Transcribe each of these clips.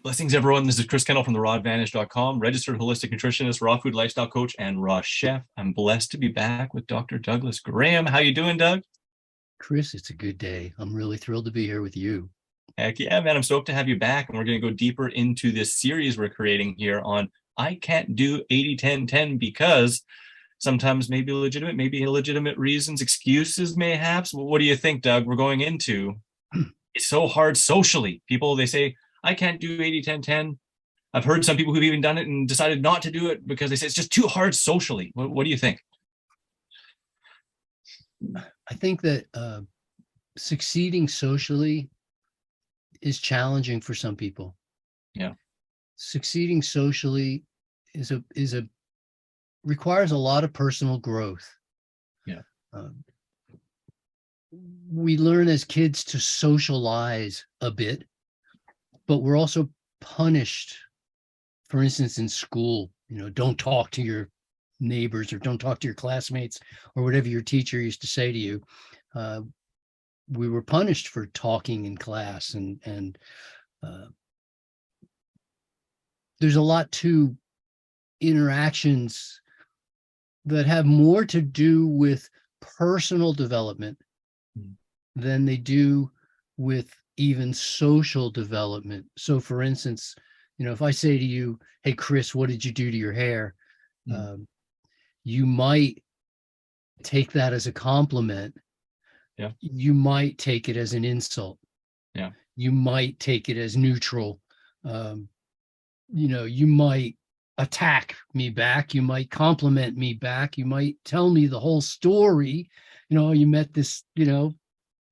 Blessings, everyone. This is Chris Kendall from the rawadvantage.com, registered holistic nutritionist, raw food lifestyle coach, and raw chef. I'm blessed to be back with Dr. Douglas Graham. How you doing, Doug? Chris, it's a good day. I'm really thrilled to be here with you. Heck yeah, man. I'm stoked to have you back. And we're going to go deeper into this series we're creating here on I can't do 80-10-10 because sometimes maybe legitimate, maybe illegitimate reasons, excuses mayhaps. What do you think, Doug? We're going into it's so hard socially. People, they say, I can't do 80-10-10. I've heard some people who've even done it and decided not to do it because they say it's just too hard socially. What do you think? I think that succeeding socially is challenging for some people. Yeah. Succeeding socially is a requires a lot of personal growth. Yeah. We learn as kids to socialize a bit, but we're also punished. For instance, in school, don't talk to your neighbors or don't talk to your classmates or whatever your teacher used to say to you. We were punished for talking in class, and there's a lot to interactions that have more to do with personal development than they do with even social development. So for instance, if I say to you, hey, Chris, what did you do to your hair? You might take that as a compliment. Yeah. You might take it as an insult. Yeah. You might take it as neutral. You might attack me back. You might compliment me back. You might tell me the whole story. You met this,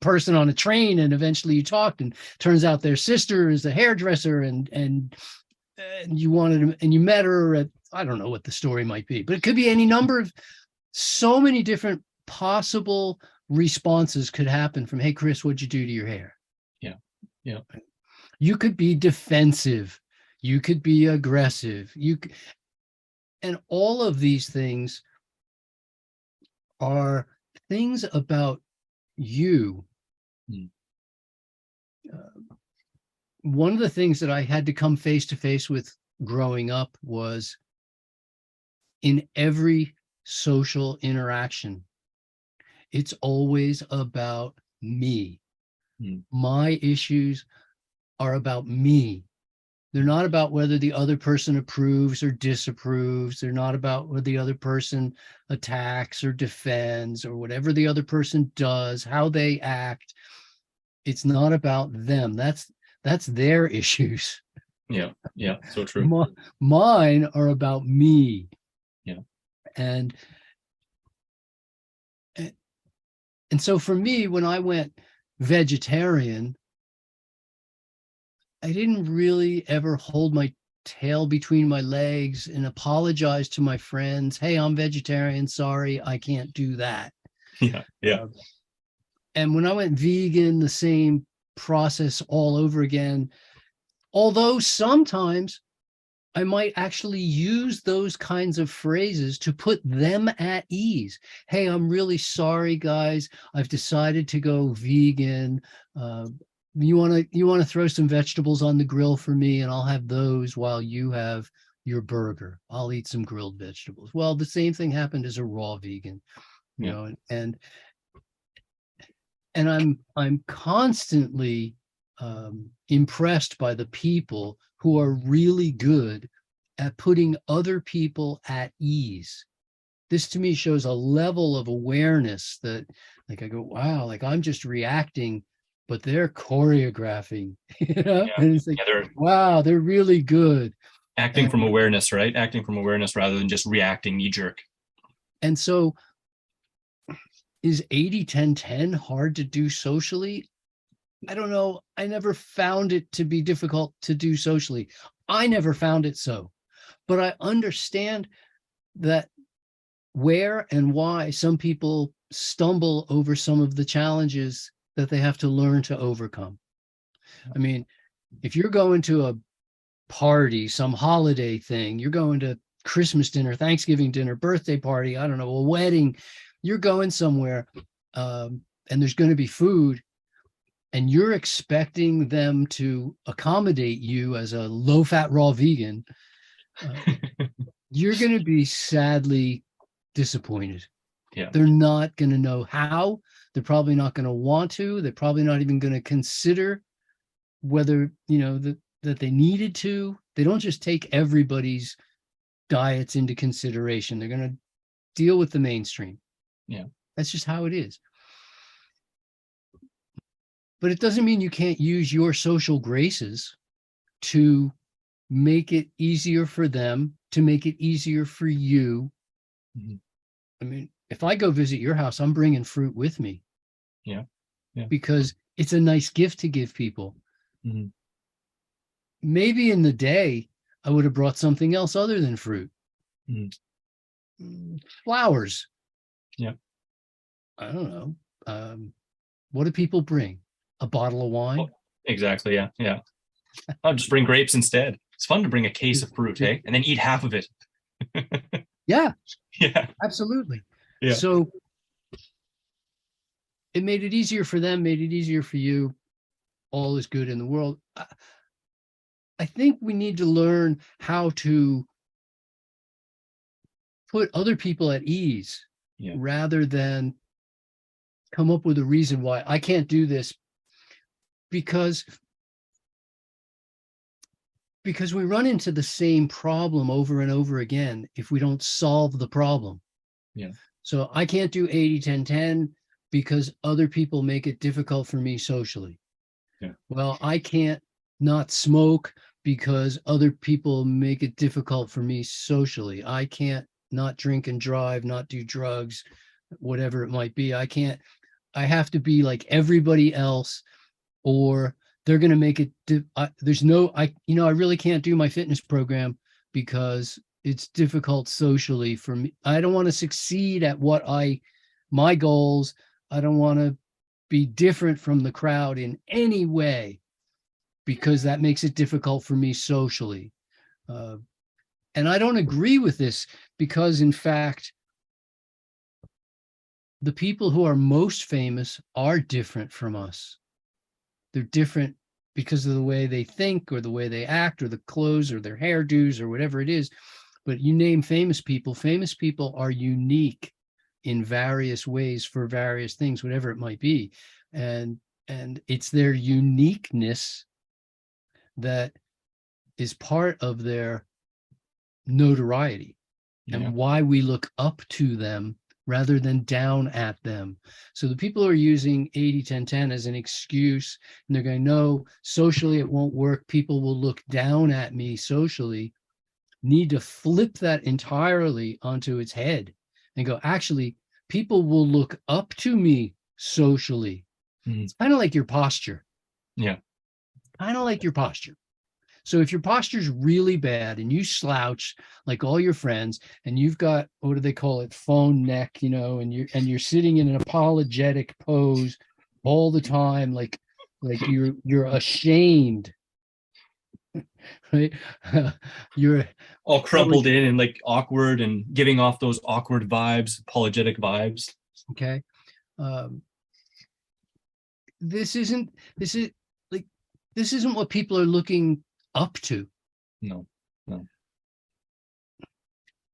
person on a train and eventually you talked and turns out their sister is a hairdresser and you wanted and you met her at, I don't know what the story might be, but it could be any number of so many different possible responses could happen from, hey, Chris, what'd you do to your hair? Yeah. Yeah. You could be defensive. You could be aggressive. And all of these things are things about you. One of the things that I had to come face to face with growing up was in every social interaction, it's always about me. My issues are about me. They're not about whether the other person approves or disapproves. They're not about whether the other person attacks or defends or whatever the other person does, how they act. It's not about them. That's their issues. Yeah. Yeah. So true. Mine are about me. Yeah. And so for me, when I went vegetarian, I didn't really ever hold my tail between my legs and apologize to my friends. Hey, I'm vegetarian. Sorry, I can't do that. Yeah. Yeah. And when I went vegan, the same process all over again. Although sometimes I might actually use those kinds of phrases to put them at ease. Hey, I'm really sorry, guys. I've decided to go vegan. You want to throw some vegetables on the grill for me, and I'll have those while you have your burger. I'll eat some grilled vegetables. Well, the same thing happened as a raw vegan, and I'm constantly impressed by the people who are really good at putting other people at ease. This to me shows a level of awareness that, like, I go, wow, like I'm just reacting, but they're choreographing, Yeah. And it's like, wow, they're really good. Acting from awareness, right? Acting from awareness rather than just reacting knee jerk. And so is 80-10-10 hard to do socially? I don't know. I never found it to be difficult to do socially. I never found it so. But I understand that where and why some people stumble over some of the challenges that they have to learn to overcome. I mean, if you're going to a party, some holiday thing, you're going to Christmas dinner, Thanksgiving dinner, birthday party, I don't know, a wedding, you're going somewhere and there's going to be food. and you're expecting them to accommodate you as a low-fat raw vegan, you're going to be sadly disappointed. Yeah. They're not going to know how. They're probably not going to want to. They're probably not even going to consider whether, that they needed to. They don't just take everybody's diets into consideration. They're going to deal with the mainstream. Yeah. That's just how it is. But it doesn't mean you can't use your social graces to make it easier for them, to make it easier for you. Mm-hmm. I mean, if I go visit your house, I'm bringing fruit with me. Yeah. Yeah. Because it's a nice gift to give people. Mm-hmm. Maybe in the day, I would have brought something else other than fruit. Mm-hmm. Flowers. Yeah. I don't know. What do people bring? A bottle of wine? Oh, exactly. Yeah. Yeah. I'll just bring grapes instead. It's fun to bring a case of fruit, hey? And then eat half of it. Yeah. Yeah. Absolutely. Yeah. So it made it easier for them, made it easier for you. All is good in the world. I think we need to learn how to put other people at ease, rather than come up with a reason why I can't do this, because we run into the same problem over and over again if we don't solve the problem. Yeah. So I can't do 80-10-10 because other people make it difficult for me socially. Yeah. Well, I can't not smoke because other people make it difficult for me socially. I can't not drink and drive, not do drugs, whatever it might be. I have to be like everybody else, or they're going to make it. I really can't do my fitness program because it's difficult socially for me. I don't want to succeed at my goals. I don't want to be different from the crowd in any way because that makes it difficult for me socially. And I don't agree with this because, in fact, the people who are most famous are different from us. They're different because of the way they think or the way they act or the clothes or their hairdos or whatever it is. But you name famous people are unique in various ways for various things, whatever it might be. And it's their uniqueness that is part of their notoriety and why we look up to them rather than down at them. So the people who are using 80-10-10 as an excuse, and they're going, no, socially it won't work, people will look down at me socially, need to flip that entirely onto its head and go, actually, people will look up to me socially. Mm-hmm. It's kind of like your posture. Yeah. Kind of like your posture. So if your posture's really bad and you slouch like all your friends and you've got, what do they call it, phone neck, and you're sitting in an apologetic pose all the time, like you're ashamed, right? You're all crumpled in and like awkward and giving off those awkward vibes, apologetic vibes. Okay. This isn't what people are looking up to. No.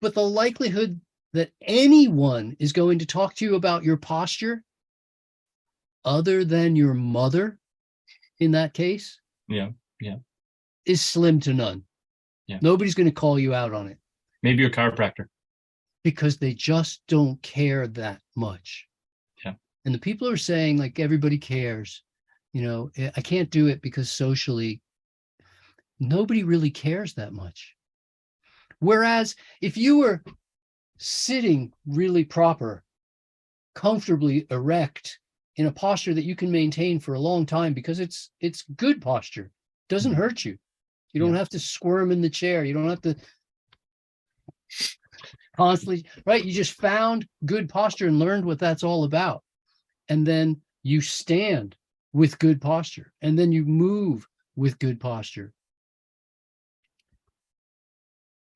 But the likelihood that anyone is going to talk to you about your posture other than your mother in that case is slim to none. Nobody's going to call you out on it. Maybe your chiropractor, because they just don't care that much. And the people who are saying like everybody cares, I can't do it because socially nobody really cares that much. Whereas if you were sitting really proper, comfortably erect, in a posture that you can maintain for a long time because it's good posture, doesn't hurt you. You don't have to squirm in the chair. You don't have to constantly, right? You just found good posture and learned what that's all about. And then you stand with good posture, and then you move with good posture.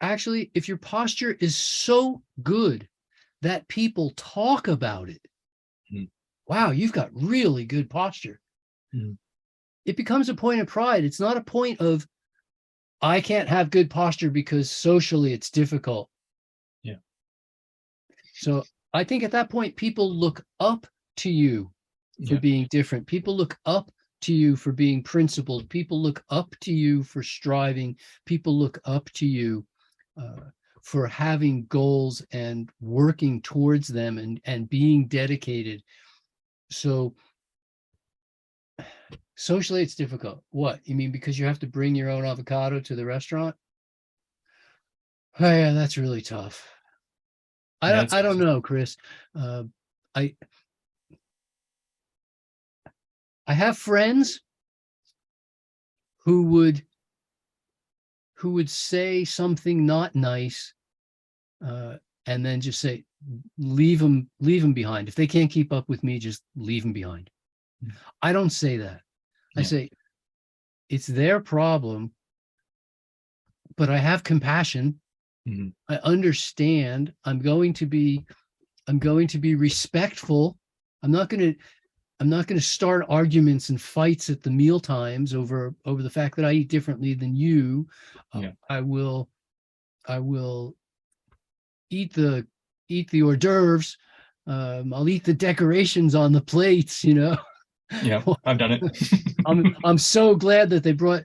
Actually, if your posture is so good that people talk about it, wow, you've got really good posture. Mm. It becomes a point of pride. It's not a point of, I can't have good posture because socially it's difficult. Yeah. So I think at that point, people look up to you for Yeah. being different. People look up to you for being principled. People look up to you for striving. People look up to you for having goals and working towards them and being dedicated. So socially, it's difficult. What? You mean because you have to bring your own avocado to the restaurant? Oh, yeah, that's really tough. Yeah. I don't know, Chris. Uh, I I have friends who would say something not nice, and then just say, leave them behind. If they can't keep up with me, just leave them behind. I don't say that. I Yeah. say it's their problem, but I have compassion. Mhm. I understand. I'm going to be respectful. I'm not going to start arguments and fights at the meal times over the fact that I eat differently than you. Yeah. I will eat the hors d'oeuvres. I'll eat the decorations on the plates. Yeah. I've done it. I'm so glad that they brought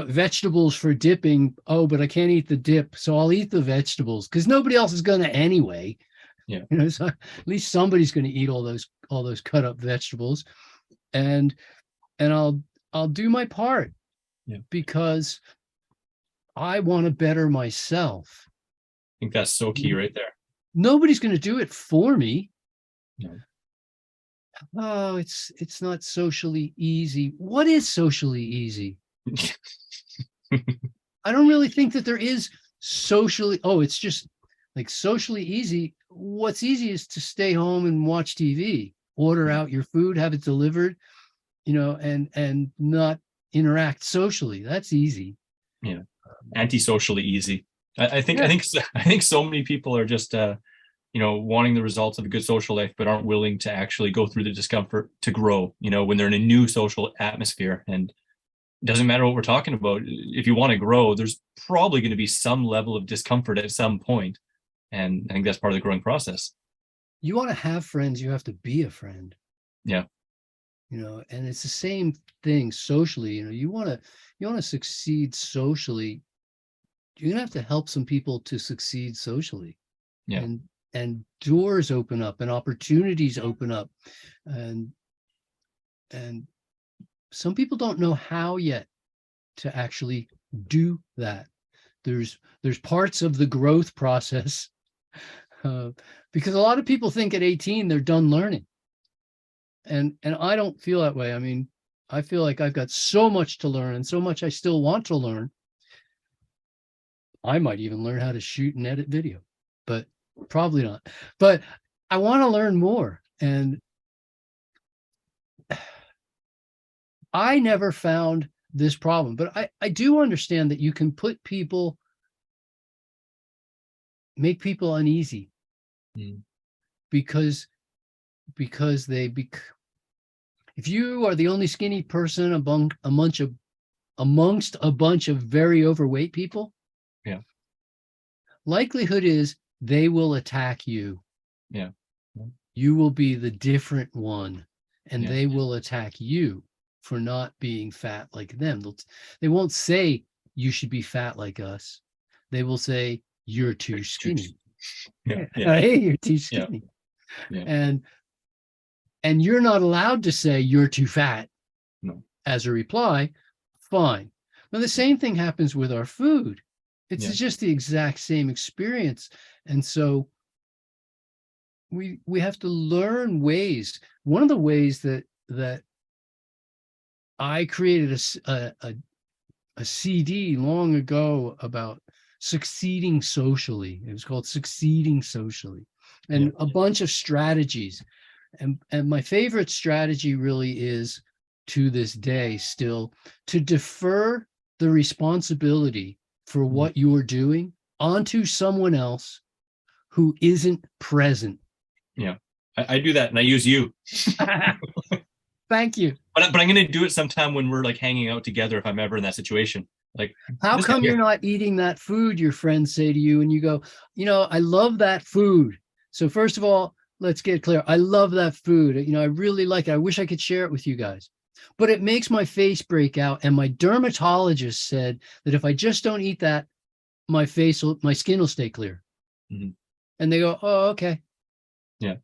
vegetables for dipping. Oh, but I can't eat the dip, so I'll eat the vegetables because nobody else is going to anyway. Yeah. So at least somebody's going to eat all those cut up vegetables, and I'll do my part. Yeah. Because I want to better myself. I think that's so key right there. Nobody's going to do it for me. No. Oh, it's not socially easy. What is socially easy? I don't really think that there is socially. Oh, it's just like socially easy. What's easy is to stay home and watch TV, order out your food, have it delivered, and not interact socially. That's easy. Yeah. Anti-socially easy. I think Yeah. I think so many people are just wanting the results of a good social life, but aren't willing to actually go through the discomfort to grow, when they're in a new social atmosphere. And it doesn't matter what we're talking about. If you want to grow, there's probably going to be some level of discomfort at some point. And I think that's part of the growing process. You want to have friends, you have to be a friend. Yeah. And it's the same thing socially. You want to succeed socially, you're gonna have to help some people to succeed socially. Yeah. And doors open up and opportunities open up, and some people don't know how yet to actually do that. There's parts of the growth process, because a lot of people think at 18 they're done learning, and I don't feel that way. I mean, I feel like I've got so much to learn and so much I still want to learn. I might even learn how to shoot and edit video, but probably not. But I want to learn more. And I never found this problem, but I do understand that you can make people uneasy. Mm. because if you are the only skinny person amongst a bunch of very overweight people, Yeah. likelihood is they will attack you. Yeah. You will be the different one, and Yeah. they will attack you for not being fat like them. They won't say you should be fat like us. They will say you're too skinny. Yeah. Hey, you're too skinny. Yeah. And you're not allowed to say you're too fat. No. As a reply. Fine. Now the same thing happens with our food. It's just the exact same experience. And so we have to learn ways. One of the ways that I created a CD long ago about succeeding socially. It was called Succeeding Socially, and a bunch of strategies. And my favorite strategy really is, to this day still, to defer the responsibility for what you're doing onto someone else who isn't present. Yeah. I do that, and I use you. Thank you. but I'm gonna do it sometime when we're like hanging out together if I'm ever in that situation. Like How this guy come you're here. not eating that food your friends say to you and you go, I love that food. So first of all, let's get clear. I love that food. I really like it. I wish I could share it with you guys. But it makes my face break out. And my dermatologist said that if I just don't eat that, my skin will stay clear. Mhm. And they go, oh, okay. Yeah.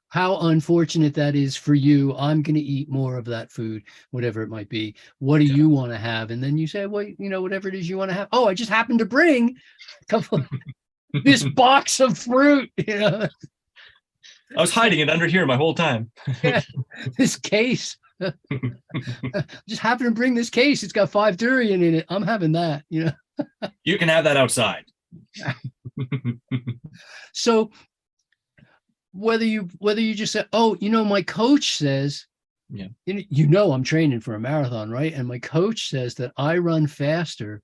How unfortunate that is for you. I'm going to eat more of that food, whatever it might be. What do you want to have? And then you say, well, whatever it is you want to have. Oh, I just happened to bring a couple this box of fruit. I was hiding it under here my whole time. Yeah, this case. Just happened to bring this case. It's got 5 durian in it. I'm having that. You can have that outside. So whether you just say, oh, my coach says, Yeah. I'm training for a marathon, right? And my coach says that I run faster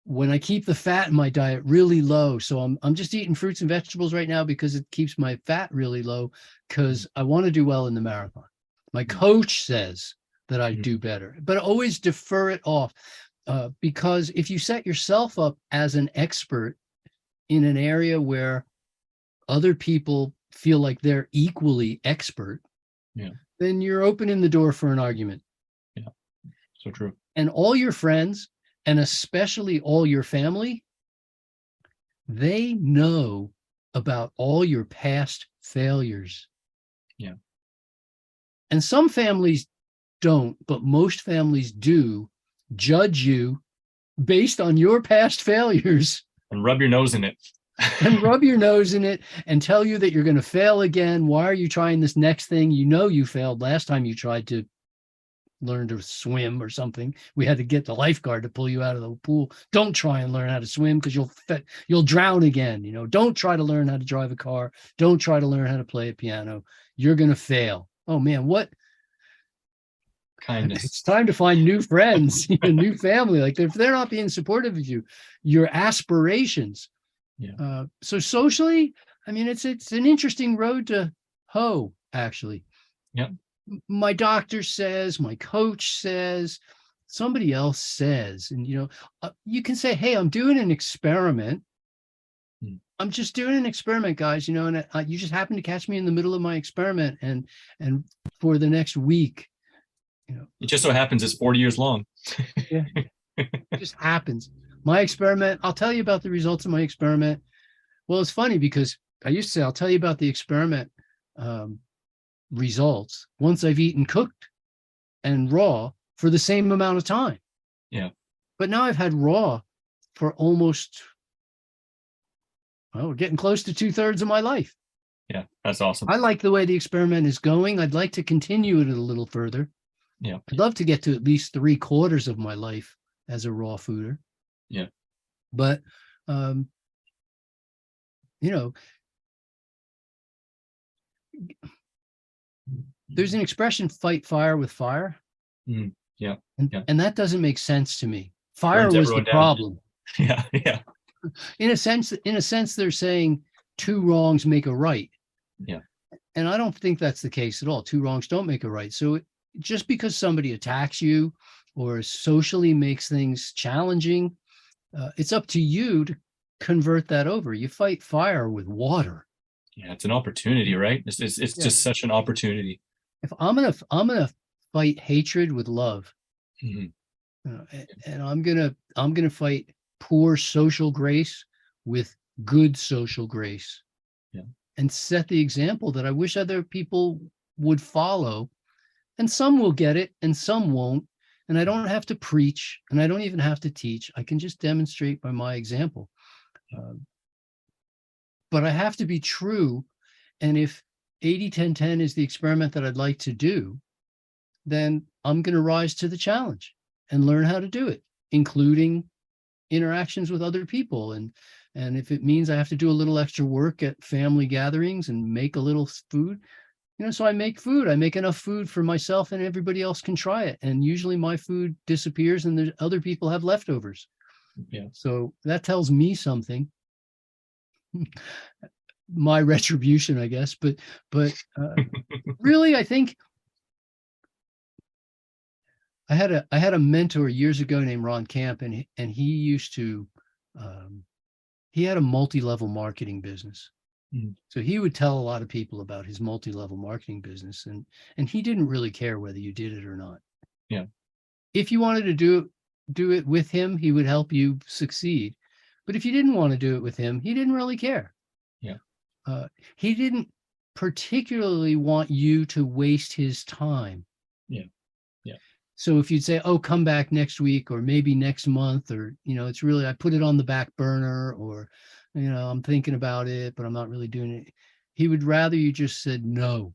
when I keep the fat in my diet really low. So I'm just eating fruits and vegetables right now because it keeps my fat really low because I want to do well in the marathon. My coach says that I do better, but always defer it off because if you set yourself up as an expert in an area where other people feel like they're equally expert, then you're opening the door for an argument. Yeah, so true. And all your friends, and especially all your family, they know about all your past failures. Yeah. And some families don't, but most families do judge you based on your past failures. And rub your nose in it. And rub your nose in it and tell you that you're going to fail again. Why are you trying this next thing? You failed last time you tried to learn to swim or something. We had to get the lifeguard to pull you out of the pool. Don't try and learn how to swim because you'll drown again. Don't try to learn how to drive a car. Don't try to learn how to play a piano. You're going to fail. Oh man, what kindness. It's time to find new friends, new family. Like if they're not being supportive of you, your aspirations. Yeah. So socially, I mean, it's an interesting road to hoe, actually. Yeah. My doctor says, my coach says, somebody else says, and you can say, hey, I'm doing an experiment. I'm just doing an experiment, guys, and you just happen to catch me in the middle of my experiment, and for the next week, it just so happens it's 40 years long. Yeah, it just happens. My experiment, I'll tell you about the results of my experiment. Well, it's funny because I used to say, I'll tell you about the experiment results once I've eaten cooked and raw for the same amount of time. Yeah. But now I've had raw for almost, we're getting close to 2/3 of my life. Yeah, that's awesome. I like the way the experiment is going. I'd like to continue it a little further. Yeah. I'd love to get to at least 3/4 of my life as a raw fooder. Yeah. But, there's an expression, fight fire with fire. Yeah. And that doesn't make sense to me. Fire Burns was the everyone down. problem. Yeah. Yeah. In a sense, they're saying 2 wrongs make a right. Yeah. And I don't think that's the case at all. 2 wrongs don't make a right. So just because somebody attacks you or socially makes things challenging, it's up to you to convert that over. You fight fire with water. Yeah, it's an opportunity, right? It's just such an opportunity. If I'm gonna fight hatred with love, and I'm gonna fight poor social grace with good social grace. Yeah. And set the example that I wish other people would follow. And some will get it and some won't. And I don't have to preach and I don't even have to teach. I can just demonstrate by my example. But I have to be true. And if 80-10-10 is the experiment that I'd like to do, then I'm going to rise to the challenge and learn how to do it, including interactions with other people. And if it means I have to do a little extra work at family gatherings and make a little food, so I make food. I make enough food for myself and everybody else can try it. And usually my food disappears and other people have leftovers. Yeah. So that tells me something. My retribution, I guess. But really, I think I had a mentor years ago named Ron Camp, and he used to he had a multi-level marketing business. So he would tell a lot of people about his multi-level marketing business, and he didn't really care whether you did it or not. Yeah. If you wanted to do it with him, he would help you succeed. But if you didn't want to do it with him, he didn't really care. Yeah. He didn't particularly want you to waste his time. Yeah. Yeah. So if you'd say, oh, come back next week or maybe next month, or, it's really, I put it on the back burner, or, I'm thinking about it, but I'm not really doing it. He would rather you just said, no,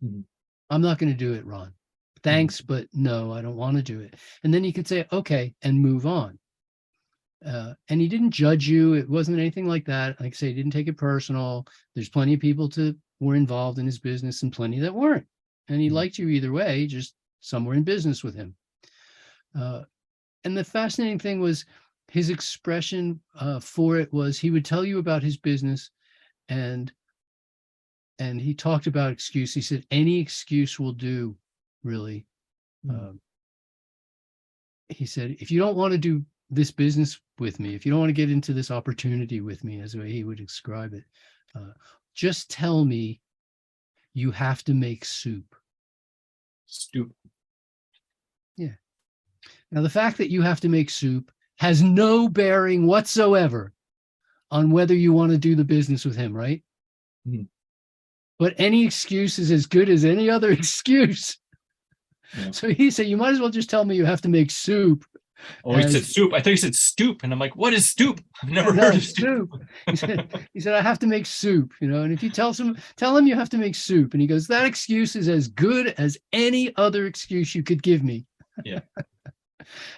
I'm not going to do it, Ron. Thanks, but no, I don't want to do it. And then you could say, okay, and move on. And he didn't judge you. It wasn't anything like that. Like I say, he didn't take it personal. There's plenty of people were involved in his business and plenty that weren't. And he liked you either way, just some were in business with him. And the fascinating thing was his expression for it was he would tell you about his business, and he talked about excuse. He said, any excuse will do, really. He said, if you don't want to do this business with me, if you don't want to get into this opportunity with me, as the way he would describe it, just tell me you have to make soup. Stupid. Yeah. Now, the fact that you have to make soup has no bearing whatsoever on whether you want to do the business with him, right? But any excuse is as good as any other excuse. Yeah. So he said, you might as well just tell me you have to make soup. Oh, he said soup. I thought he said stoop. And I'm like, what is stoop? I've never heard of stoop. He said, I have to make soup, and if you tell him you have to make soup. And he goes, that excuse is as good as any other excuse you could give me. Yeah.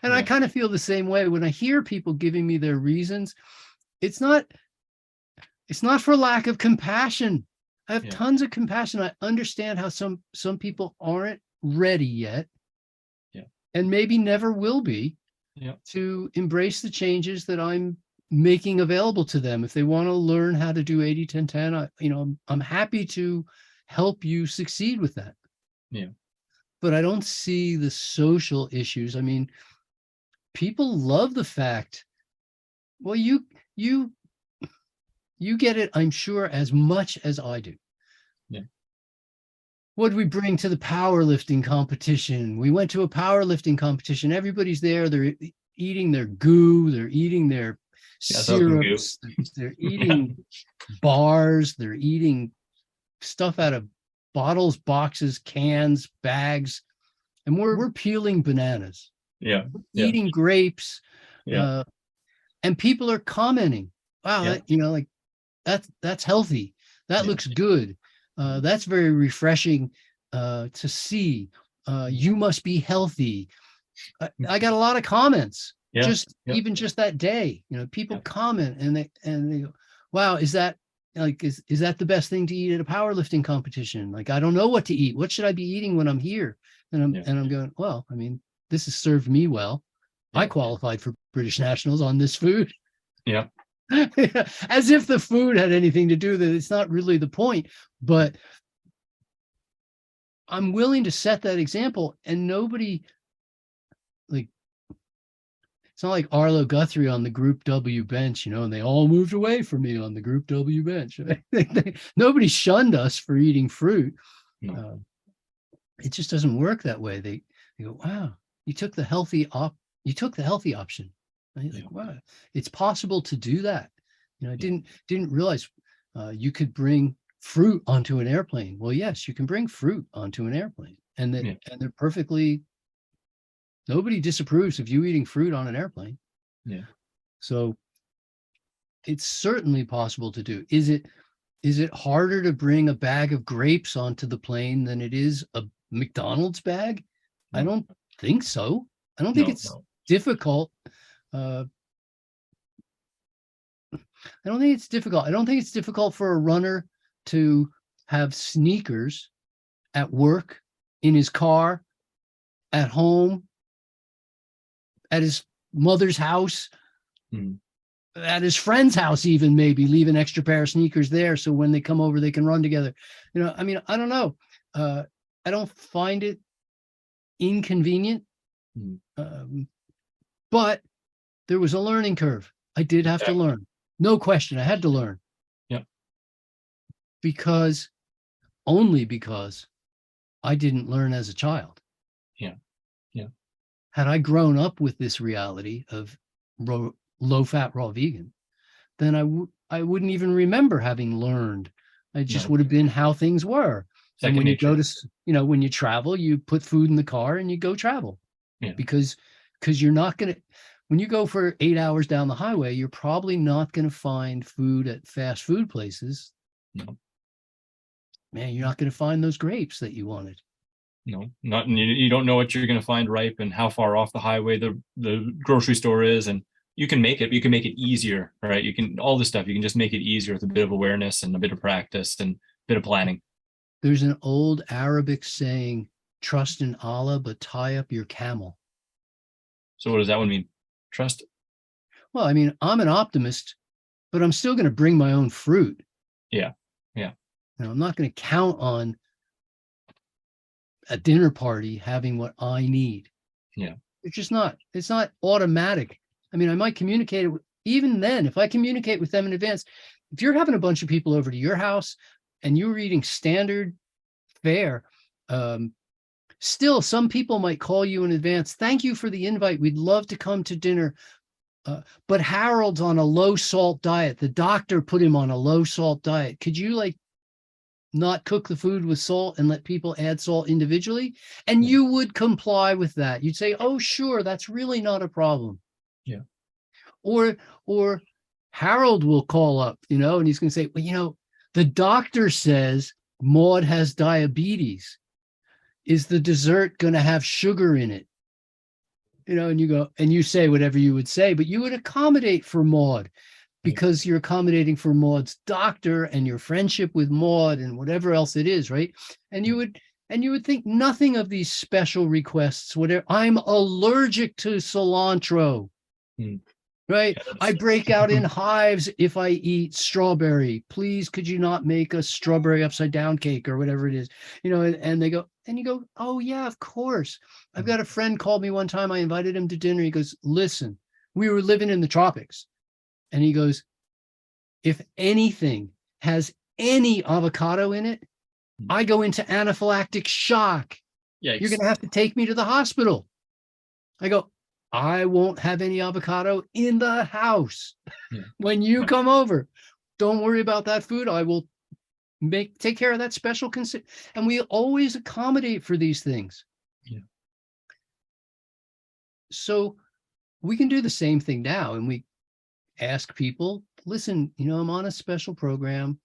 And I kind of feel the same way when I hear people giving me their reasons. It's not for lack of compassion. I have tons of compassion. I understand how some people aren't ready yet. Yeah. And maybe never will be. Yeah. To embrace the changes that I'm making available to them. If they want to learn how to do 80-10-10, I'm happy to help you succeed with that. Yeah. But I don't see the social issues. I mean, people love the fact, well, you get it, I'm sure, as much as I do. Yeah. What did we bring to the powerlifting competition? We went to a powerlifting competition. Everybody's there. They're eating their goo. They're eating their syrups. They're eating bars. They're eating stuff out of bottles, boxes, cans, bags. And we're peeling bananas. Yeah. Eating grapes. Yeah. And people are commenting, wow, that's healthy. That looks good. That's very refreshing to see. You must be healthy. I got a lot of comments. Even just that day. People comment and they go, wow, is that is that the best thing to eat at a powerlifting competition? Like, I don't know what to eat. What should I be eating when I'm here? And I'm going, well, I mean, this has served me well. I qualified for British Nationals on this food. Yeah. As if the food had anything to do with it. It's not really the point, but I'm willing to set that example, and nobody, it's not like Arlo Guthrie on the Group W bench, and they all moved away from me on the Group W bench. Nobody shunned us for eating fruit. No. It just doesn't work that way. They go, wow, you took the healthy option. Like, wow, it's possible to do that. I didn't realize you could bring fruit onto an airplane. Well, yes, you can bring fruit onto an airplane, and they're perfectly. Nobody disapproves of you eating fruit on an airplane. Yeah. So it's certainly possible to do. Is it harder to bring a bag of grapes onto the plane than it is a McDonald's bag? No. I don't think so. I don't think it's difficult. I don't think it's difficult. I don't think it's difficult for a runner to have sneakers at work, in his car, at home, at his mother's house, at his friend's house, even maybe leave an extra pair of sneakers there so when they come over, they can run together. I mean, I don't know. I don't find it inconvenient. Mm. But there was a learning curve. I did have to learn. No question. I had to learn. Yeah. Only because I didn't learn as a child. Yeah. Yeah. Had I grown up with this reality of low fat raw vegan, then I wouldn't even remember having learned. It just No. would have been how things were. And Second when you nature. go to, when you travel, you put food in the car and you go travel. Yeah. Because you're not going to, when you go for 8 hours down the highway, you're probably not going to find food at fast food places. No. Man, you're not going to find those grapes that you wanted. No, not you don't know what you're going to find ripe and how far off the highway the grocery store is, and you can make it. You can make it easier, right? You can all this stuff. You can just make it easier with a bit of awareness and a bit of practice and a bit of planning. There's an old Arabic saying, "Trust in Allah, but tie up your camel." So what does that one mean? Trust. Well, I mean, I'm an optimist, but I'm still going to bring my own fruit. Yeah, yeah. I'm not going to count on a dinner party having what I need. Yeah. It's not automatic. I mean, I might communicate it even then. If I communicate with them in advance, if you're having a bunch of people over to your house and you're eating standard fare, still some people might call you in advance. Thank you for the invite. We'd love to come to dinner. But Harold's on a low salt diet. The doctor put him on a low salt diet. Could you not cook the food with salt and let people add salt individually? And you would comply with that. You'd say, oh, sure, that's really not a problem. Yeah. Or Harold will call up, and he's going to say, well, the doctor says Maud has diabetes. Is the dessert going to have sugar in it? And you go, and you say whatever you would say, but you would accommodate for Maud because you're accommodating for Maud's doctor and your friendship with Maud and whatever else it is, right? And you would think nothing of these special requests, whatever. I'm allergic to cilantro, right? Yes. I break out in hives if I eat strawberry. Please, could you not make a strawberry upside down cake or whatever it is? And they go, and you go, oh yeah, of course. I've got a friend called me one time. I invited him to dinner. He goes, listen, we were living in the tropics. And he goes, if anything has any avocado in it, I go into anaphylactic shock. Yikes. You're going to have to take me to the hospital. I go, I won't have any avocado in the house. When you come over, don't worry about that food. I will take care of that special and we always accommodate for these things. Yeah. So we can do the same thing now, and we ask people, listen, I'm on a special program,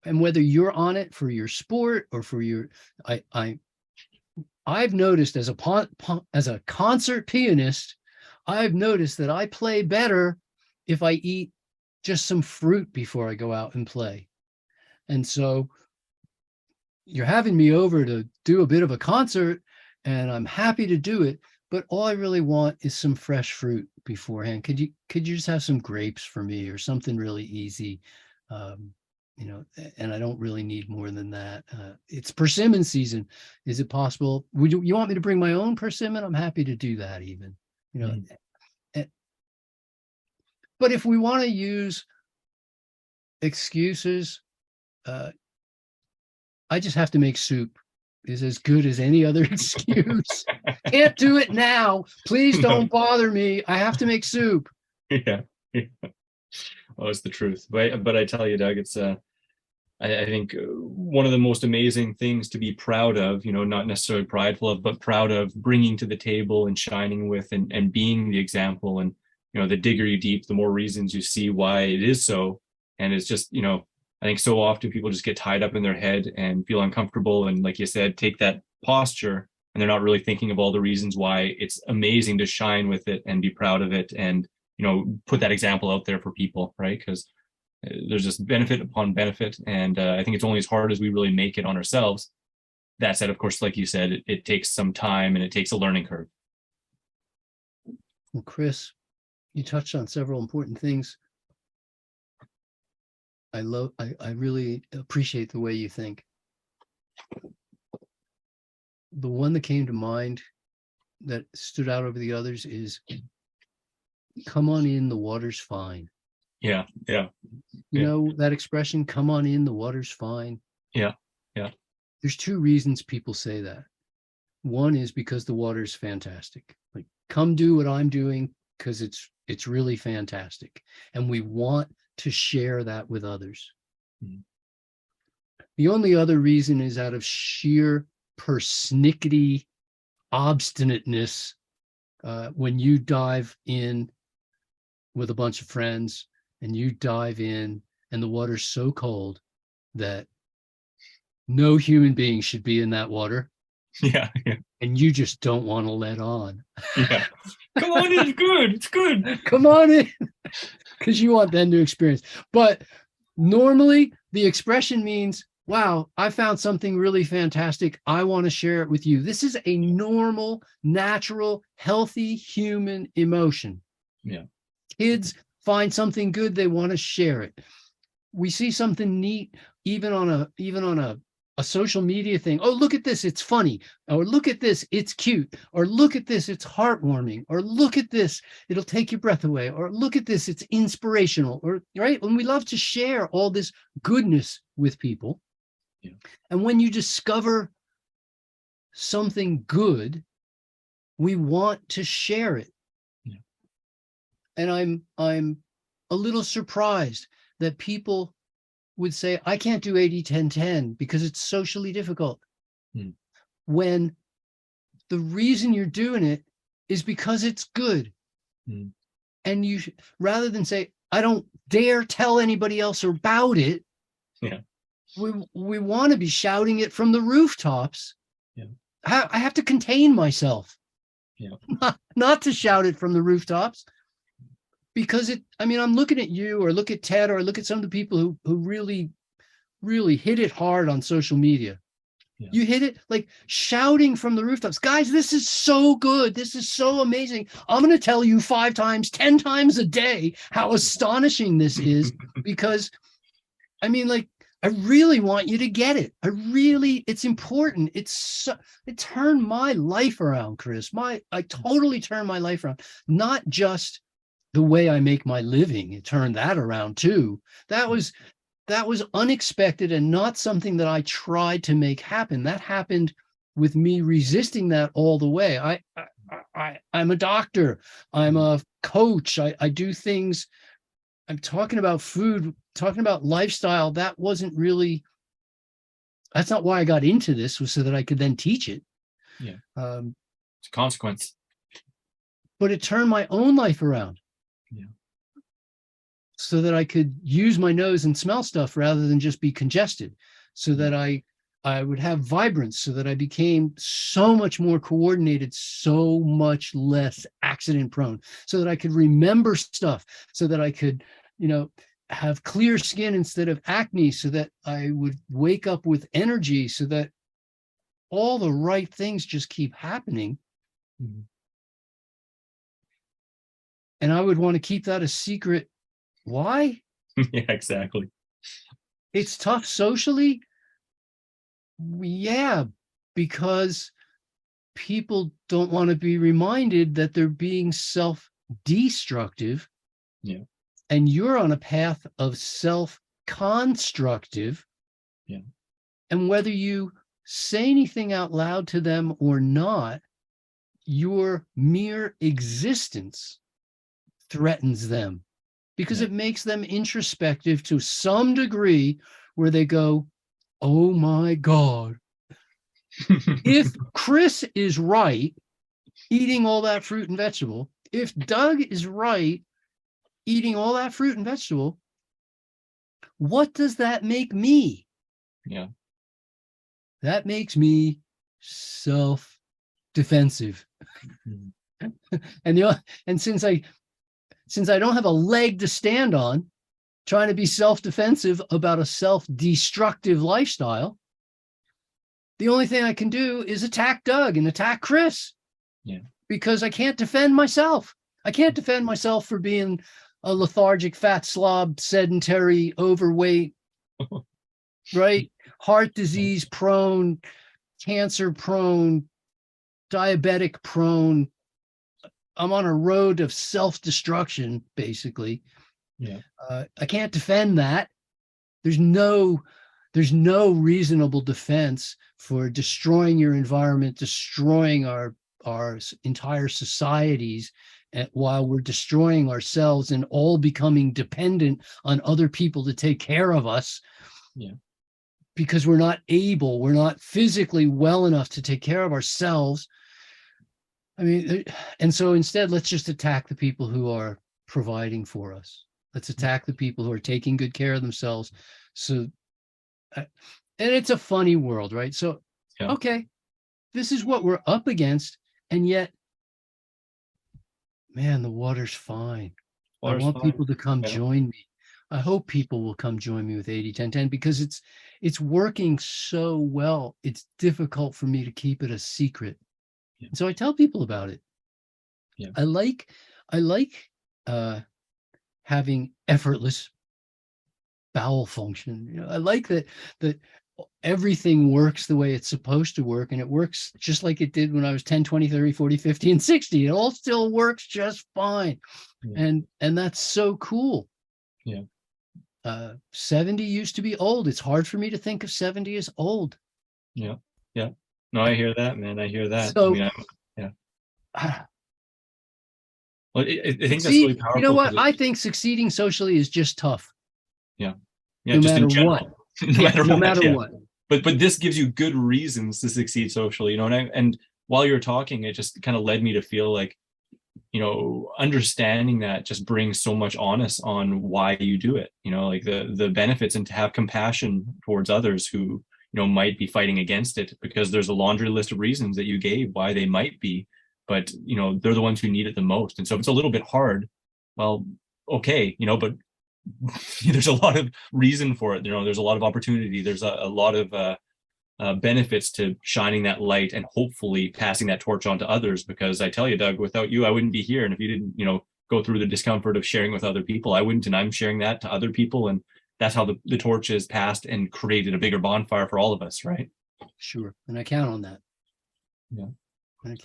and whether you're on it for your sport or for your, I've noticed as a concert pianist, I've noticed that I play better if I eat just some fruit before I go out and play. And so you're having me over to do a bit of a concert, and I'm happy to do it, but all I really want is some fresh fruit beforehand. Could you just have some grapes for me or something really easy? And I don't really need more than that. It's persimmon season. Is it possible? Would you want me to bring my own persimmon? I'm happy to do that even, But if we want to use excuses, I just have to make soup is as good as any other excuse. Can't do it now. Please don't bother me. I have to make soup. Yeah. Well, it's the truth. But I tell you, Doug, it's I think one of the most amazing things to be proud of, not necessarily prideful of, but proud of bringing to the table and shining with and being the example. And, the digger you deep, the more reasons you see why it is so. And it's just, I think so often people just get tied up in their head and feel uncomfortable. And like you said, take that posture and they're not really thinking of all the reasons why it's amazing to shine with it and be proud of it. And, put that example out there for people, right? Because there's just benefit upon benefit. And I think it's only as hard as we really make it on ourselves. That said, of course, like you said, it takes some time and it takes a learning curve. Well, Chris, you touched on several important things. I really appreciate the way you think. The one that came to mind that stood out over the others is, come on in, the water's fine. Yeah. Yeah. You Yeah. know that expression, come on in, the water's fine. Yeah. Yeah. There's two reasons people say that. One is because the water's fantastic. Like, come do what I'm doing because it's really fantastic. And we want to share that with others. Mhm. The only other reason is out of sheer persnickety obstinateness. When you dive in with a bunch of friends and you dive in and the water's so cold that no human being should be in that water, Yeah. Yeah. and you just don't want to let on. Yeah. Come on, it's good. It's good. Come on in, because you want them to experience. But normally the expression means, wow, I found something really fantastic. I want to share it with you. This is a normal, natural, healthy human emotion. Yeah. Kids find something good, they want to share it. We see something neat, even on a social media thing. Oh, look at this, it's funny. Or look at this, it's cute. Or look at this, it's heartwarming. Or look at this, it'll take your breath away. Or look at this, it's inspirational. Or right, when we love to share all this goodness with people. Yeah. And when you discover something good, we want to share it. Yeah. And I'm a little surprised that people would say, I can't do 80-10-10 because it's socially difficult. When the reason you're doing it is because it's good. And you, rather than say, I don't dare tell anybody else about it. Yeah. We want to be shouting it from the rooftops. Yeah. I have to contain myself. Yeah. Not to shout it from the rooftops. Because I'm looking at you, or look at Ted, or look at some of the people who really, really hit it hard on social media. Yeah. You hit it like shouting from the rooftops. Guys, this is so good. This is so amazing. I'm going to tell you 5 times, 10 times a day how astonishing this is, because I really want you to get it. It's important. It turned my life around, Chris. I totally turned my life around. Not just the way I make my living. It turned that around too. That was unexpected and not something that I tried to make happen. That happened with me resisting that all the way. I'm a doctor. I'm a coach. I do things. I'm talking about food, talking about lifestyle. That's not why I got into this, was so that I could then teach it. Yeah. It's a consequence. But it turned my own life around. Yeah. So that I could use my nose and smell stuff rather than just be congested, so that I would have vibrance, so that I became so much more coordinated, so much less accident prone, so that I could remember stuff, so that I could, have clear skin instead of acne, so that I would wake up with energy, so that all the right things just keep happening. Mm-hmm. And I would want to keep that a secret. Why? Yeah, exactly. It's tough socially. Yeah, because people don't want to be reminded that they're being self-destructive. Yeah. And you're on a path of self-constructive. Yeah. And whether you say anything out loud to them or not, your mere existence threatens them, because it makes them introspective to some degree, where they go, oh my God, if Chris is right, eating all that fruit and vegetable, if Doug is right, eating all that fruit and vegetable, what does that make me? Yeah. That makes me self-defensive. And since I don't have a leg to stand on, trying to be self-defensive about a self-destructive lifestyle, the only thing I can do is attack Doug and attack Chris. Yeah. Because I can't defend myself. I can't defend myself for being a lethargic, fat slob, sedentary, overweight, right? Heart disease prone, cancer prone, diabetic prone. I'm on a road of self-destruction, basically. Yeah. I can't defend that. There's no reasonable defense for destroying your environment, destroying our entire societies, while we're destroying ourselves and all becoming dependent on other people to take care of us. Yeah. Because we're not physically well enough to take care of ourselves. I mean, and so instead, let's just attack the people who are providing for us. Let's attack the people who are taking good care of themselves. So, and it's a funny world, right? So, Yeah. okay, this is what we're up against. And yet, man, the water's fine. I want people to come join me. I hope people will come join me with 80-10-10 because it's working so well. It's difficult for me to keep it a secret. Yeah. So I tell people about it. Yeah. I like having effortless bowel function. You know, I like that everything works the way it's supposed to work, and it works just like it did when I was 10, 20, 30, 40, 50, and 60. It all still works just fine. Yeah. And that's so cool. Yeah. 70 used to be old. It's hard for me to think of 70 as old. Yeah. Yeah. No, I hear that, man. I hear that. So, I mean, yeah. Well, I think that's really powerful. You know what? I think succeeding socially is just tough. Yeah. Yeah. No just matter in general. what. No matter what. But this gives you good reasons to succeed socially, you know, and while you're talking, it just kind of led me to feel like, you know, understanding that just brings so much onus on why you do it, you know, like the benefits, and to have compassion towards others who, you know, might be fighting against it, because there's a laundry list of reasons that you gave why they might be, but, you know, they're the ones who need it the most. And so if it's a little bit hard, well, okay, you know, but there's a lot of reason for it. You know, there's a lot of opportunity. There's a lot of benefits to shining that light and hopefully passing that torch on to others. Because I tell you, Doug, without you, I wouldn't be here. And if you didn't, you know, go through the discomfort of sharing with other people, I wouldn't. And I'm sharing that to other people. And that's how the torch is passed and created a bigger bonfire for all of us, right? Sure. And I count on that. Yeah.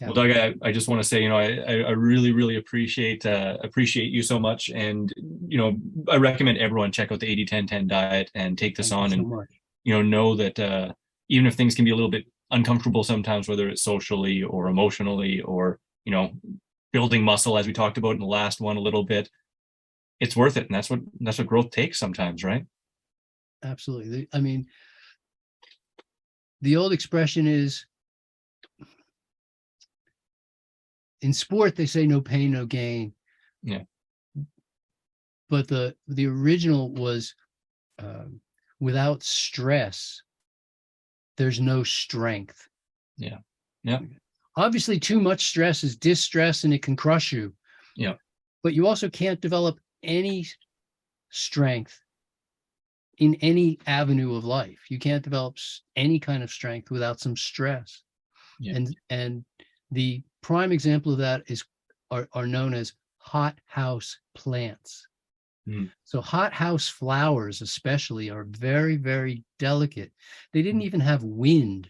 Well, Doug, I just want to say, you know, I really, really appreciate you so much. And, you know, I recommend everyone check out the 80-10-10 diet and take this on, and, you know that even if things can be a little bit uncomfortable sometimes, whether it's socially or emotionally or, you know, building muscle, as we talked about in the last one a little bit, it's worth it. And that's what growth takes sometimes, right? Absolutely. I mean, the old expression is, in sport, they say no pain, no gain. Yeah. But the original was, without stress, there's no strength. Yeah. Yeah. Obviously, too much stress is distress and it can crush you. Yeah. But you also can't develop any strength in any avenue of life. You can't develop any kind of strength without some stress. Yeah. And the prime example of that are known as hothouse plants. So hothouse flowers especially are very, very delicate. They didn't even have wind.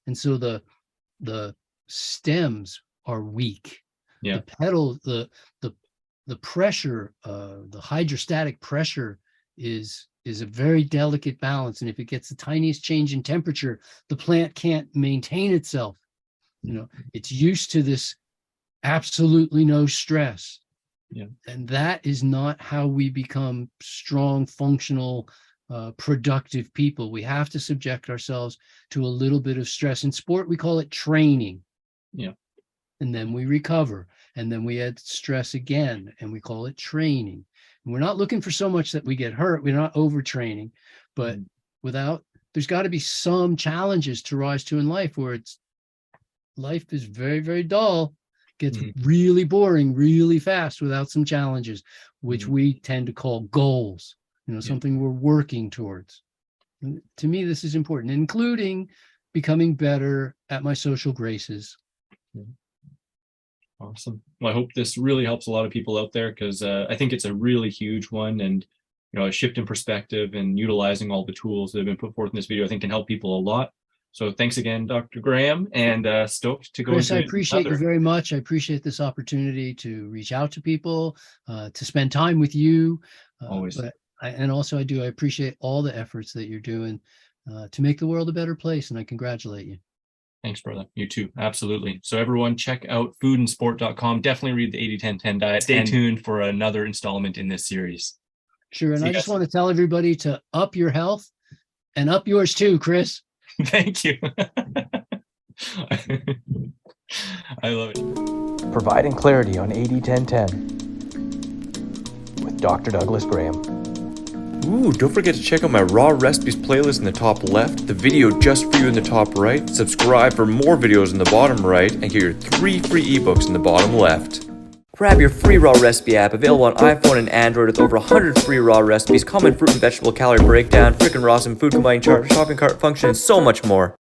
And so the stems are weak. Yeah. The petals, the pressure, the hydrostatic pressure is a very delicate balance. And if it gets the tiniest change in temperature, the plant can't maintain itself. You know, it's used to this absolutely no stress. Yeah. And that is not how we become strong, functional, productive people. We have to subject ourselves to a little bit of stress. In sport, we call it training. Yeah. And then we recover. And then we add stress again, and we call it training. And we're not looking for so much that we get hurt. We're not overtraining. But there's got to be some challenges to rise to in life where life is very, very dull, gets really boring really fast without some challenges, which we tend to call goals, you know, something we're working towards. And to me, this is important, including becoming better at my social graces. Awesome. Well, I hope this really helps a lot of people out there, because I think it's a really huge one. And, you know, a shift in perspective and utilizing all the tools that have been put forth in this video, I think, can help people a lot. So thanks again, Dr. Graham, and stoked to go Chris, into I appreciate you another. very much. I appreciate this opportunity to reach out to people, to spend time with you. Always. And also I appreciate all the efforts that you're doing to make the world a better place, and I congratulate you. Thanks, brother. You too. Absolutely. So everyone check out foodandsport.com. Definitely read the 80-10-10 diet. Stay tuned for another installment in this series. Sure. And I just want to tell everybody to up your health and up yours too, Chris. Thank you. I love it. Providing clarity on 80-10-10 with Dr. Douglas Graham. Ooh, don't forget to check out my raw recipes playlist in the top left, the video just for you in the top right, subscribe for more videos in the bottom right, and get your 3 free ebooks in the bottom left. Grab your free raw recipe app available on iPhone and Android with over 100 free raw recipes, common fruit and vegetable calorie breakdown, frickin' raw food combining chart, shopping cart function, and so much more.